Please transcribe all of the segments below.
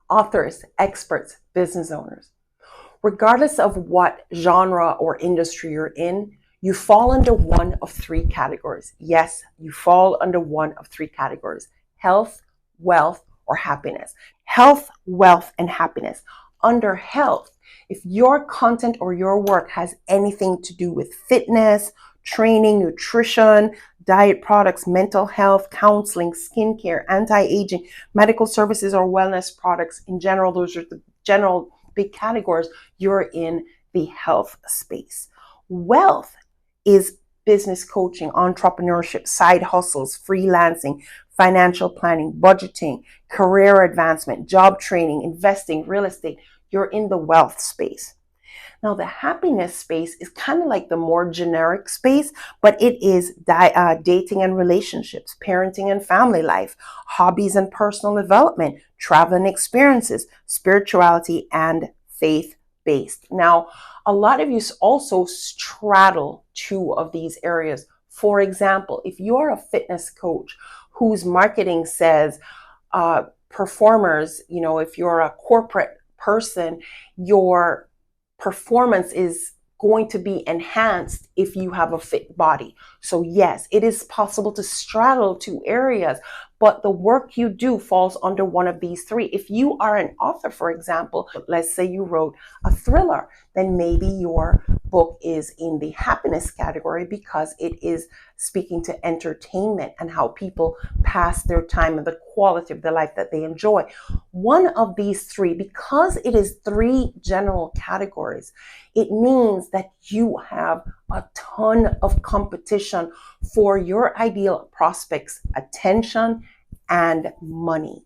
authors, experts, business owners. Regardless of what genre or industry you're in, you fall under one of three categories. Yes, you fall under one of three categories: health, wealth, or happiness. Health, wealth, and happiness. Under health, if your content or your work has anything to do with fitness, training, nutrition, diet products, mental health, counseling, skincare, anti-aging, medical services, or wellness products in general, those are the general big categories, you're in the health space. Wealth is business coaching, entrepreneurship, side hustles, freelancing, financial planning, budgeting, career advancement, job training, investing, real estate. You're in the wealth space. Now, the happiness space is kind of like the more generic space, but it is dating and relationships, parenting and family life, hobbies and personal development, travel and experiences, spirituality, and faith-based. Now, a lot of you also straddle two of these areas. For example, if you're a fitness coach whose marketing says performers, if you're a corporate person, your performance is going to be enhanced if you have a fit body. So yes, it is possible to straddle two areas, but the work you do falls under one of these three. If you are an author, for example, let's say you wrote a thriller, then maybe your book is in the happiness category because it is speaking to entertainment and how people pass their time and the quality of the life that they enjoy. One of these three, because it is three general categories, it means that you have a ton of competition for your ideal prospects' attention and money.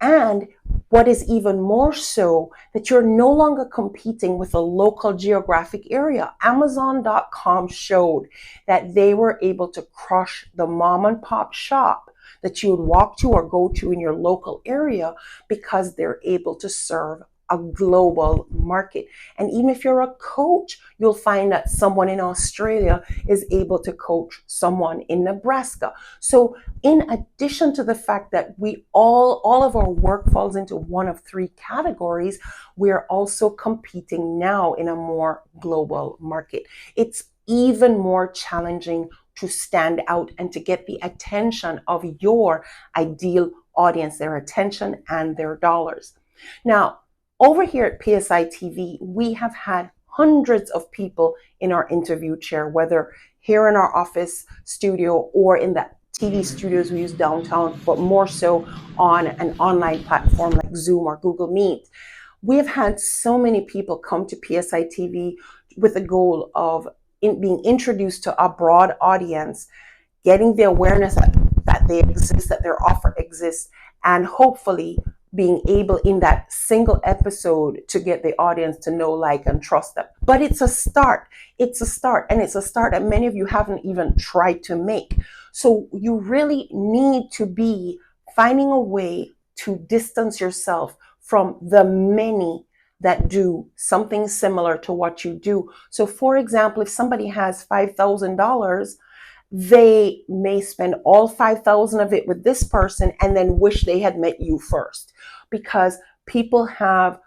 And what is even more so, that you're no longer competing with a local geographic area. Amazon.com showed that they were able to crush the mom and pop shop that you would walk to or go to in your local area because they're able to serve a global market. And even if you're a coach, you'll find that someone in Australia is able to coach someone in Nebraska. So in addition to the fact that we all of our work falls into one of three categories, we're also competing now in a more global market. It's even more challenging to stand out and to get the attention of your ideal audience, their attention and their dollars. Now, over here at PSI TV, we have had hundreds of people in our interview chair, whether here in our office studio or in the TV studios we use downtown, but more so on an online platform like Zoom or Google Meet. We have had so many people come to PSI TV with the goal of being introduced to a broad audience, getting the awareness that they exist, that their offer exists, and hopefully being able in that single episode to get the audience to know, like, and trust them. But it's a start. It's a start. And it's a start that many of you haven't even tried to make. So you really need to be finding a way to distance yourself from the many that do something similar to what you do. So for example, if somebody has $5,000, they may spend all 5,000 of it with this person and then wish they had met you first, because people have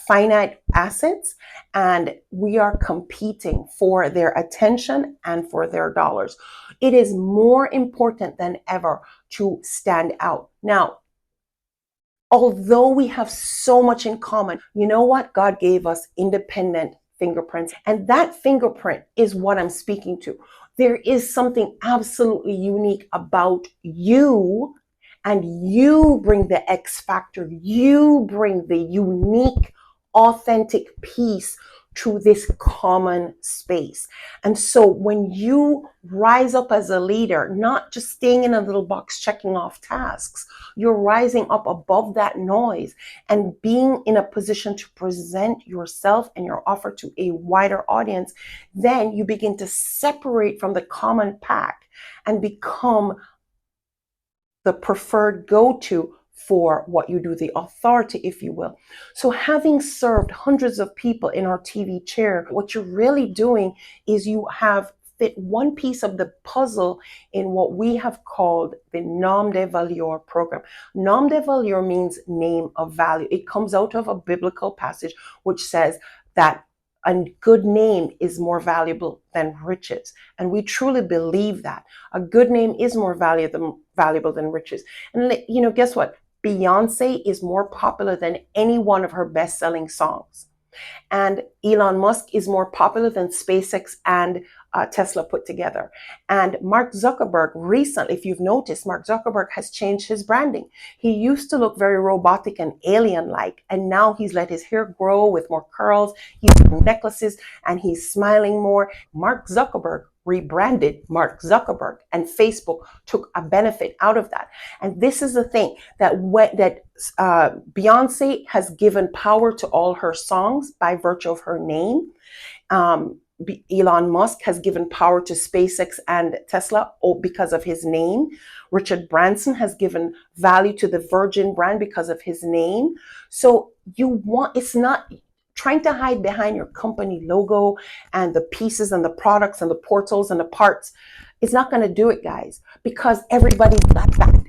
finite assets and we are competing for their attention and for their dollars. It is more important than ever to stand out. Now, although we have so much in common, you know what? God gave us independent fingerprints, and that fingerprint is what I'm speaking to. There is something absolutely unique about you, and you bring the X factor. You bring the unique, authentic piece to this common space. And so when you rise up as a leader, not just staying in a little box checking off tasks, you're rising up above that noise and being in a position to present yourself and your offer to a wider audience, then you begin to separate from the common pack and become the preferred go-to for what you do, the authority, if you will. So having served hundreds of people in our TV chair, what you're really doing is you have fit one piece of the puzzle in what we have called the Nom De Valor program. Nom De Valor means name of value. It comes out of a biblical passage which says that a good name is more valuable than riches. And we truly believe that. A good name is more valuable than riches. And guess what? Beyonce is more popular than any one of her best-selling songs. And Elon Musk is more popular than SpaceX and Tesla put together. And Mark Zuckerberg recently, if you've noticed, Mark Zuckerberg has changed his branding. He used to look very robotic and alien-like, and now he's let his hair grow with more curls. He's wearing necklaces and he's smiling more. Mark Zuckerberg rebranded Mark Zuckerberg, and Facebook took a benefit out of that. And this is the thing that Beyonce has given power to all her songs by virtue of her name. Elon Musk has given power to SpaceX and Tesla because of his name. Richard Branson has given value to the Virgin brand because of his name. So it's not trying to hide behind your company logo and the pieces and the products and the portals and the parts. It's not going to do it, guys, because everybody's got that.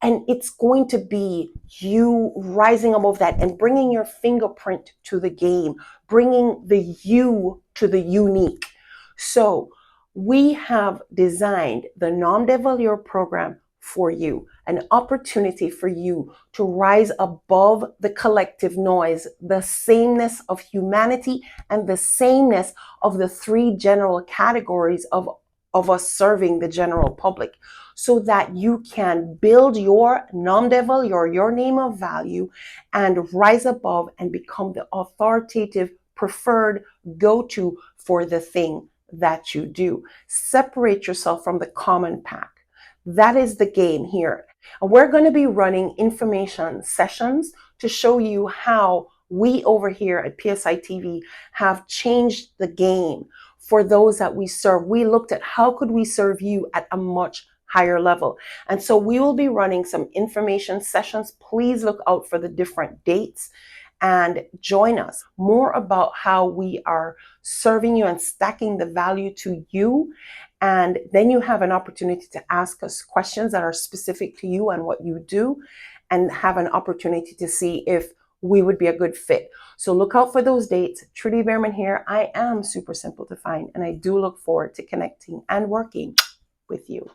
And it's going to be you rising above that and bringing your fingerprint to the game, bringing the you to the unique. So we have designed the Nom De Valor program for you, an opportunity for you to rise above the collective noise, the sameness of humanity and the sameness of the three general categories of us serving the general public, so that you can build your Nom De Valor, your name of value, and rise above and become the authoritative, preferred go-to for the thing that you do. Separate yourself from the common pack. That is the game here. And we're going to be running information sessions to show you how we over here at PSI TV have changed the game for those that we serve. We looked at how could we serve you at a much higher level. And so we will be running some information sessions. Please look out for the different dates and join us. More about how we are serving you and stacking the value to you. And then you have an opportunity to ask us questions that are specific to you and what you do, and have an opportunity to see if we would be a good fit. So look out for those dates. Trudy Beaman here. I am super simple to find, and I do look forward to connecting and working with you.